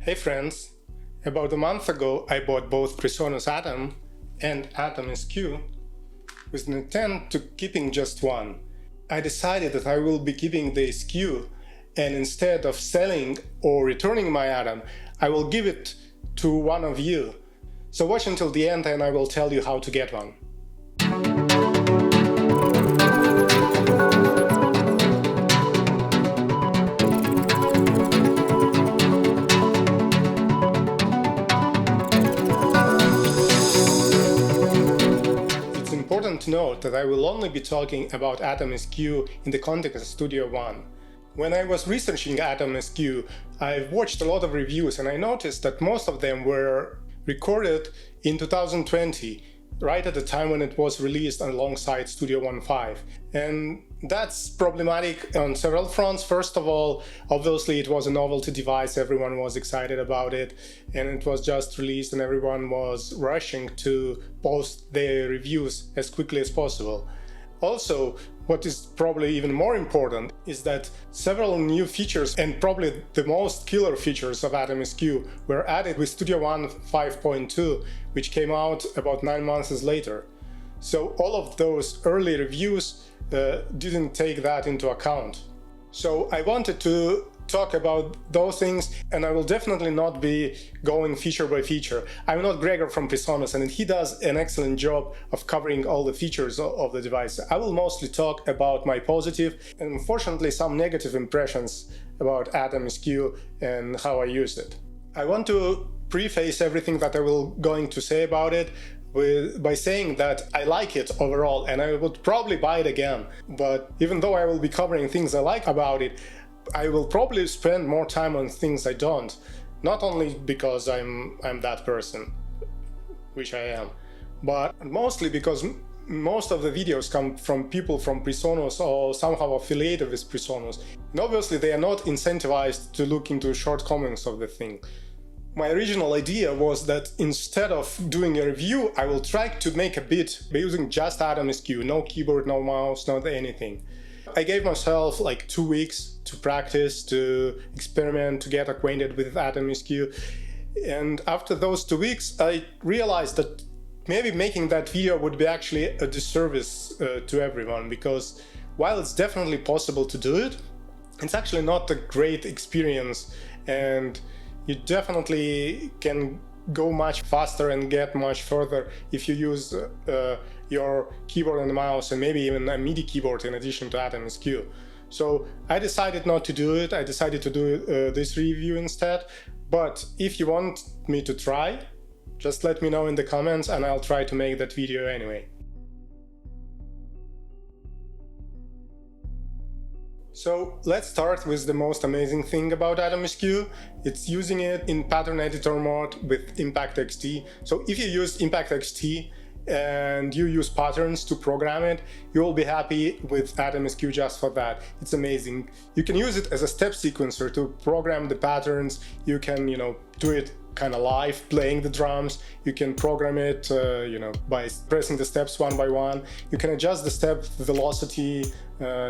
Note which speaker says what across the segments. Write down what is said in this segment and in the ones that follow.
Speaker 1: Hey friends, about a month ago I bought both PreSonus Atom and Atom SQ with an intent to keeping just one. I decided that I will be keeping the SQ, and instead of selling or returning my Atom, I will give it to one of you. So watch until the end and I will tell you how to get one. It's important to note that I will only be talking about Atom SQ in the context of Studio One. When I was researching Atom SQ, I watched a lot of reviews and I noticed that most of them were recorded in 2020, right at the time when it was released alongside Studio One 5. And that's problematic on several fronts. First of all, obviously it was a novelty device, everyone was excited about it, and it was just released and everyone was rushing to post their reviews as quickly as possible. Also, what is probably even more important is that several new features, and probably the most killer features of Atom SQ, were added with Studio One 5.2, which came out about 9 months later. So all of those early reviews didn't take that into account. So I wanted to talk about those things, and I will definitely not be going feature by feature. I'm not Gregor from PreSonus, and he does an excellent job of covering all the features of the device. I will mostly talk about my positive and unfortunately some negative impressions about Atom SQ and how I used it. I want to preface everything that I will going to say about it by saying that I like it overall and I would probably buy it again. But even though I will be covering things I like about it, I will probably spend more time on things I don't. Not only because I'm that person, which I am, but mostly because most of the videos come from people from PreSonus or somehow affiliated with PreSonus. And obviously they are not incentivized to look into shortcomings of the thing. My original idea was that instead of doing a review, I will try to make a bit by using just Atom SQ, no keyboard, no mouse, not anything. I gave myself like 2 weeks to practice, to experiment, to get acquainted with Atom SQ. And after those 2 weeks, I realized that maybe making that video would be actually a disservice to everyone, because while it's definitely possible to do it, it's actually not a great experience, and you definitely can go much faster and get much further if you use your keyboard and mouse and maybe even a MIDI keyboard in addition to Atom SQ. So I decided not to do it. I decided to do this review instead. But if you want me to try, just let me know in the comments and I'll try to make that video anyway. So let's start with the most amazing thing about Atom SQ. It's using it in pattern editor mode with Impact XT. So if you use Impact XT and you use patterns to program it, you will be happy with Atom SQ just for that. It's amazing. You can use it as a step sequencer to program the patterns. You can, do it kind of live, playing the drums. You can program it, by pressing the steps one by one. You can adjust the step velocity,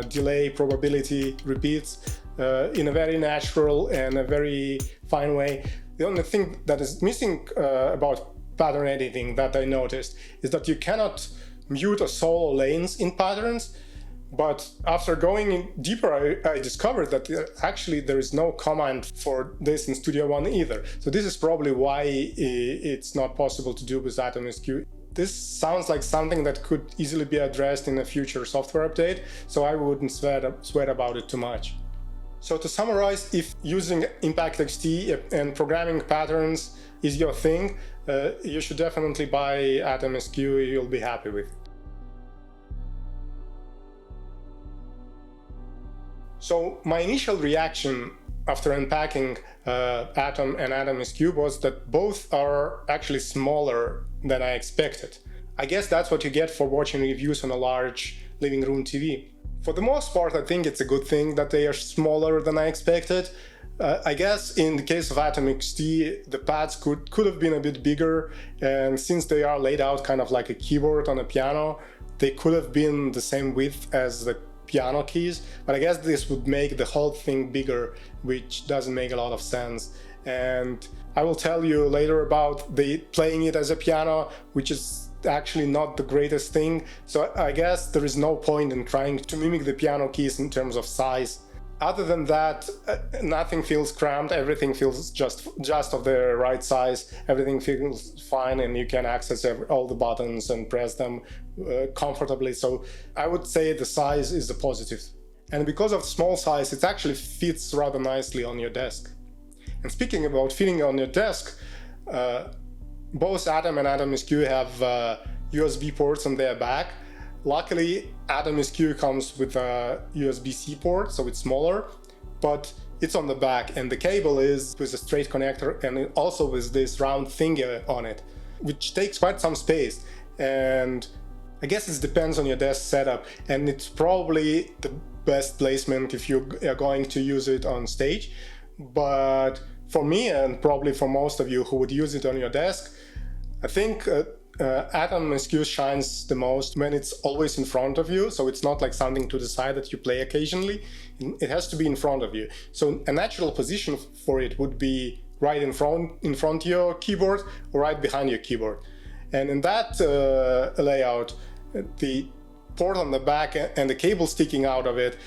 Speaker 1: delay, probability, repeats in a very natural and a very fine way. The only thing that is missing about pattern editing that I noticed is that you cannot mute or solo lanes in patterns. But after going in deeper, I discovered that actually there is no command for this in Studio One either. So this is probably why it's not possible to do with Atom SQ. This sounds like something that could easily be addressed in a future software update, so I wouldn't sweat about it too much. So to summarize, if using Impact XT and programming patterns is your thing, you should definitely buy Atom SQ, you'll be happy with it. So my initial reaction after unpacking Atom and Atom SQ was that both are actually smaller than I expected. I guess that's what you get for watching reviews on a large living room TV. For the most part, I think it's a good thing that they are smaller than I expected. I guess in the case of Atom XT, the pads could have been a bit bigger, and since they are laid out kind of like a keyboard on a piano, they could have been the same width as the piano keys, but I guess this would make the whole thing bigger, which doesn't make a lot of sense. and I will tell you later about playing it as a piano, which is actually not the greatest thing. So I guess there is no point in trying to mimic the piano keys in terms of size. Other than that, nothing feels cramped, everything feels just of the right size, everything feels fine, and you can access all the buttons and press them comfortably. So I would say the size is the positive. And because of small size, it actually fits rather nicely on your desk. And speaking about fitting on your desk, both Atom and Atom SQ have USB ports on their back. Luckily, Atom SQ comes with a USB-C port, so it's smaller, but it's on the back, and the cable is with a straight connector and also with this round thing on it, which takes quite some space. And I guess it depends on your desk setup, and it's probably the best placement if you are going to use it on stage. But for me, and probably for most of you who would use it on your desk, I think Atom SQ shines the most when it's always in front of you. So it's not like something to the side that you play occasionally. It has to be in front of you. So a natural position for it would be right in front of your keyboard or right behind your keyboard. And in that layout, the port on the back and the cable sticking out of it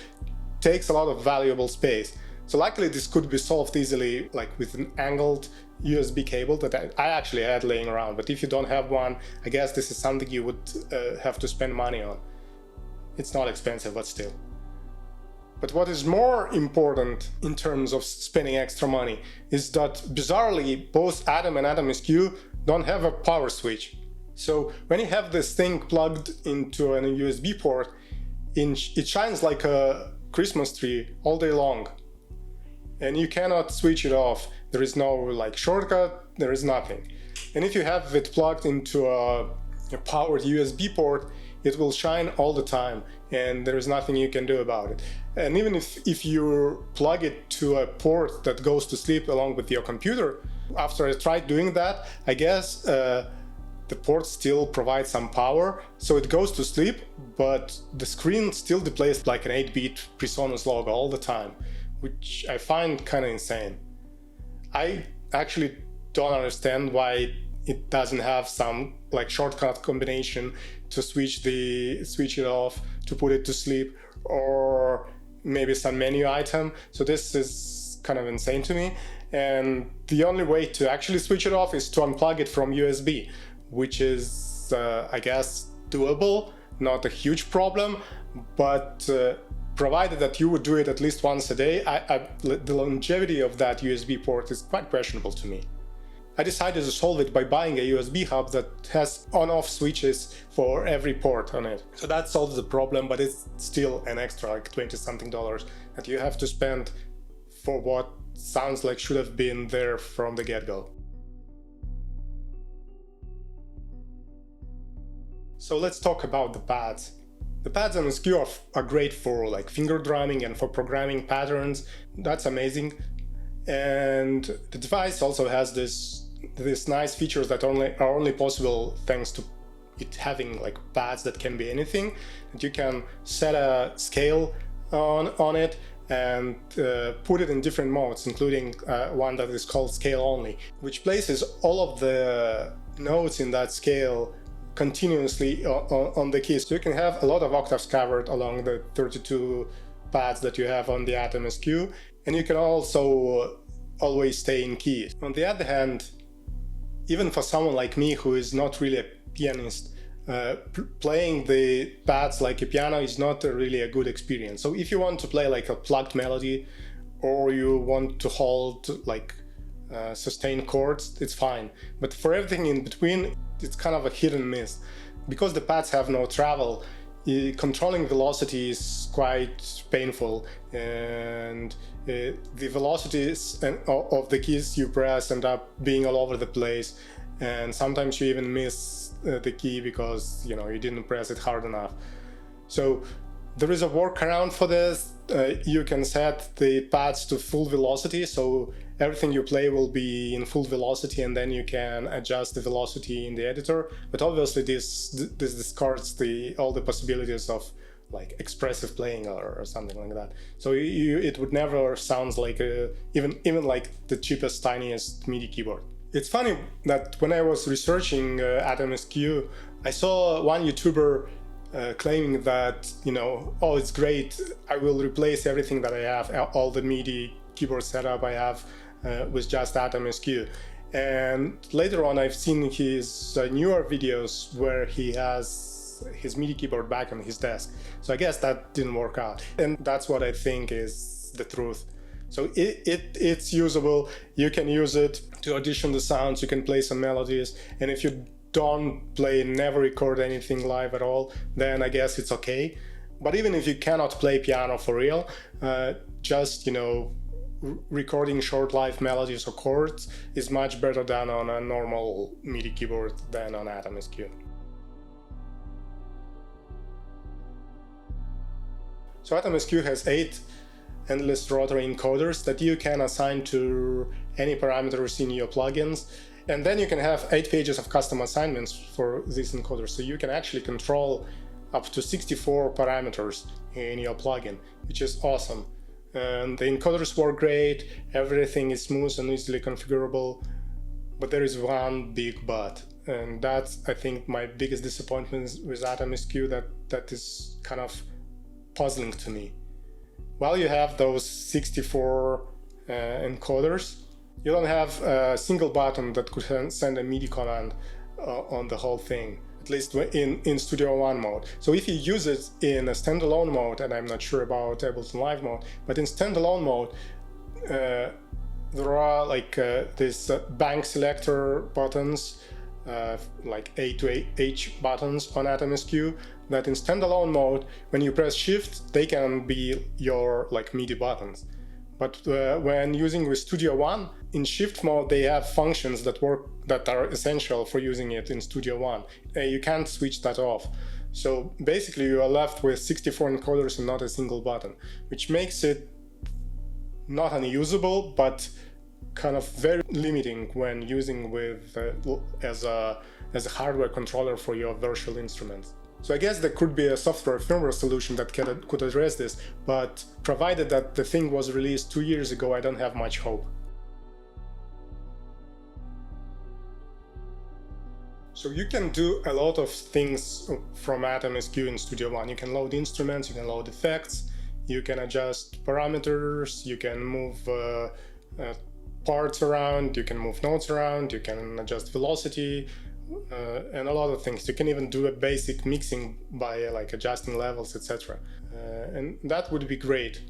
Speaker 1: takes a lot of valuable space. So luckily this could be solved easily, like with an angled USB cable that I actually had laying around. But if you don't have one, I guess this is something you would have to spend money on. It's not expensive, but still. But what is more important in terms of spending extra money is that bizarrely both Atom and Atom SQ don't have a power switch. So when you have this thing plugged into an USB port, it shines like a Christmas tree all day long. And you cannot switch it off. There is no like shortcut, there is nothing. And if you have it plugged into a powered USB port, it will shine all the time, and there is nothing you can do about it. And even if you plug it to a port that goes to sleep along with your computer, after I tried doing that, I guess the port still provides some power, so it goes to sleep, but the screen still displays like an 8-bit PreSonus logo all the time, which I find kind of insane. I actually don't understand why it doesn't have some like shortcut combination to switch it off, to put it to sleep, or maybe some menu item. So this is kind of insane to me. And the only way to actually switch it off is to unplug it from USB, which is, I guess, doable, not a huge problem, but provided that you would do it at least once a day, the longevity of that USB port is quite questionable to me. I decided to solve it by buying a USB hub that has on-off switches for every port on it. So that solves the problem, but it's still an extra like $20-something that you have to spend for what sounds like should have been there from the get-go. So let's talk about the pads. The pads on SQ are great for like finger drumming and for programming patterns. That's amazing. And the device also has this nice features that are only possible thanks to it having like pads that can be anything. And you can set a scale on it and put it in different modes, including one that is called scale only, which places all of the notes in that scale continuously on the keys. So you can have a lot of octaves covered along the 32 pads that you have on the Atom SQ, and you can also always stay in key. On the other hand, even for someone like me who is not really a pianist, playing the pads like a piano is not really a good experience. So if you want to play like a plugged melody, or you want to hold like sustained chords, it's fine. But for everything in between, it's kind of a hit and miss. Because the pads have no travel, controlling velocity is quite painful, and the velocities of the keys you press end up being all over the place, and sometimes you even miss the key because you didn't press it hard enough. So there is a workaround for this. You can set the pads to full velocity, so everything you play will be in full velocity, and then you can adjust the velocity in the editor. But obviously this discards all the possibilities of like expressive playing or something like that. So it would never sound like even like the cheapest, tiniest MIDI keyboard. It's funny that when I was researching Atom SQ, I saw one YouTuber claiming that, oh, it's great, I will replace everything that I have, all the MIDI keyboard setup I have with just Atom SQ. And later on, I've seen his newer videos where he has his MIDI keyboard back on his desk. So I guess that didn't work out. And that's what I think is the truth. So it's usable. You can use it to audition the sounds, you can play some melodies, and if you don't play, never record anything live at all, then I guess it's okay. But even if you cannot play piano for real, just, recording short live melodies or chords is much better than on a normal MIDI keyboard than on Atom SQ. So Atom SQ has 8 endless rotary encoders that you can assign to any parameters in your plugins. And then you can have 8 pages of custom assignments for these encoders. So you can actually control up to 64 parameters in your plugin, which is awesome. And the encoders work great, everything is smooth and easily configurable. But there is one big but. And that's, I think, my biggest disappointment with Atom SQ, that is kind of puzzling to me. While you have those 64 encoders, you don't have a single button that could send a MIDI command on the whole thing, at least in Studio One mode. So if you use it in a standalone mode, and I'm not sure about Ableton Live mode, but in standalone mode, there are like these bank selector buttons, like A to H buttons on Atom SQ, that in standalone mode, when you press Shift, they can be your like MIDI buttons. But when using with Studio One, in Shift mode, they have functions that are essential for using it in Studio One. You can't switch that off. So basically, you are left with 64 encoders and not a single button, which makes it not unusable, but kind of very limiting when using with as a hardware controller for your virtual instruments. So I guess there could be a software firmware solution that could address this, but provided that the thing was released 2 years ago, I don't have much hope. So you can do a lot of things from Atom SQ in Studio One. You can load instruments, you can load effects, you can adjust parameters, you can move parts around, you can move notes around, you can adjust velocity, and a lot of things. You can even do a basic mixing by like adjusting levels, etc. And that would be great.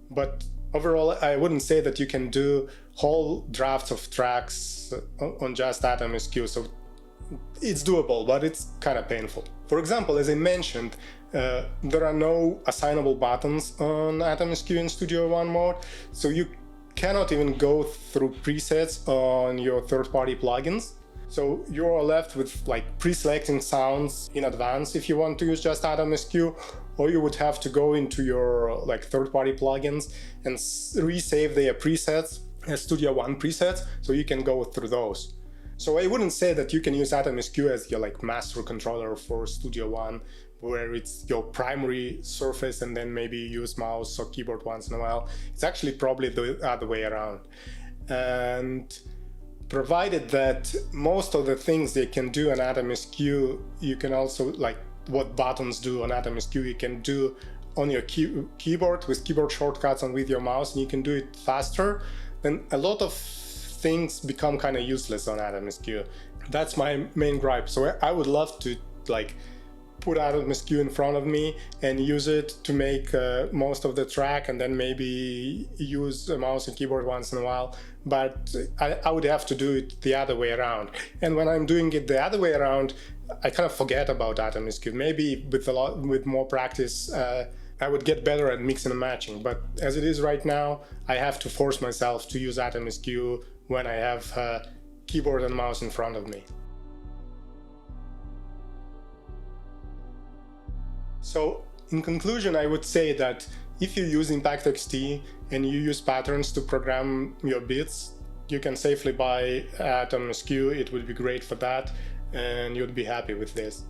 Speaker 1: But overall, I wouldn't say that you can do whole drafts of tracks on just Atom SQ. So it's doable, but it's kind of painful. For example, as I mentioned, there are no assignable buttons on Atom SQ in Studio One mode, so you cannot even go through presets on your third-party plugins. So you're left with like pre-selecting sounds in advance if you want to use just Atom SQ, or you would have to go into your like third-party plugins and resave their presets as Studio One presets, so you can go through those. So I wouldn't say that you can use Atom SQ as your like master controller for Studio One, where it's your primary surface and then maybe you use mouse or keyboard once in a while. It's actually probably the other way around. And provided that most of the things they can do on Atom SQ, you can also, like what buttons do on Atom SQ, you can do on your keyboard with keyboard shortcuts and with your mouse, and you can do it faster, then a lot of things become kind of useless on Atom SQ. That's my main gripe. So I would love to like put Atom SQ in front of me and use it to make most of the track, and then maybe use a mouse and keyboard once in a while. But I would have to do it the other way around. And when I'm doing it the other way around, I kind of forget about Atom SQ. Maybe with more practice, I would get better at mixing and matching. But as it is right now, I have to force myself to use Atom SQ when I have keyboard and mouse in front of me. So in conclusion, I would say that if you use Impact-XT and you use patterns to program your beats, you can safely buy Atom SQ. It would be great for that, and you'd be happy with this.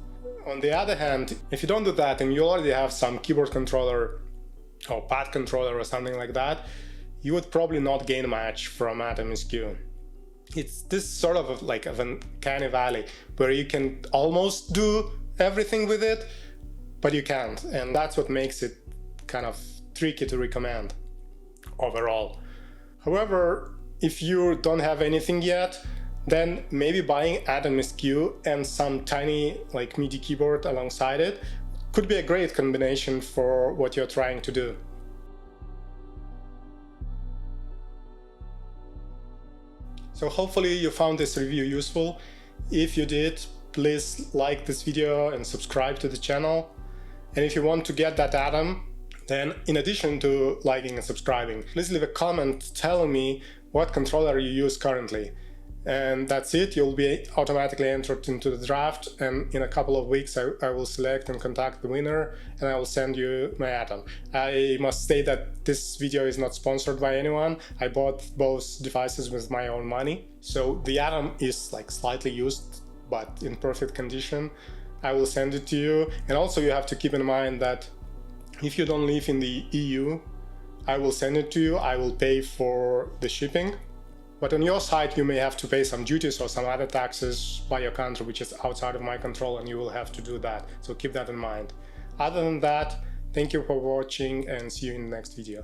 Speaker 1: On the other hand, if you don't do that and you already have some keyboard controller or pad controller or something like that, you would probably not gain much from Atom SQ. It's this sort of like an uncanny valley where you can almost do everything with it, but you can't, and that's what makes it kind of tricky to recommend overall. However, if you don't have anything yet, then maybe buying Atom SQ and some tiny like MIDI keyboard alongside it could be a great combination for what you're trying to do. So hopefully you found this review useful. If you did, please like this video and subscribe to the channel. And if you want to get that Atom, then in addition to liking and subscribing, please leave a comment telling me what controller you use currently. And that's it, you'll be automatically entered into the draft, and in a couple of weeks I will select and contact the winner, and I will send you my Atom. I must state that this video is not sponsored by anyone. I bought both devices with my own money, so the Atom is like slightly used but in perfect condition. I will send it to you, and also you have to keep in mind that if you don't live in the EU, I will send it to you, I will pay for the shipping. But on your side, you may have to pay some duties or some other taxes by your country, which is outside of my control, and you will have to do that. So keep that in mind. Other than that, thank you for watching and see you in the next video.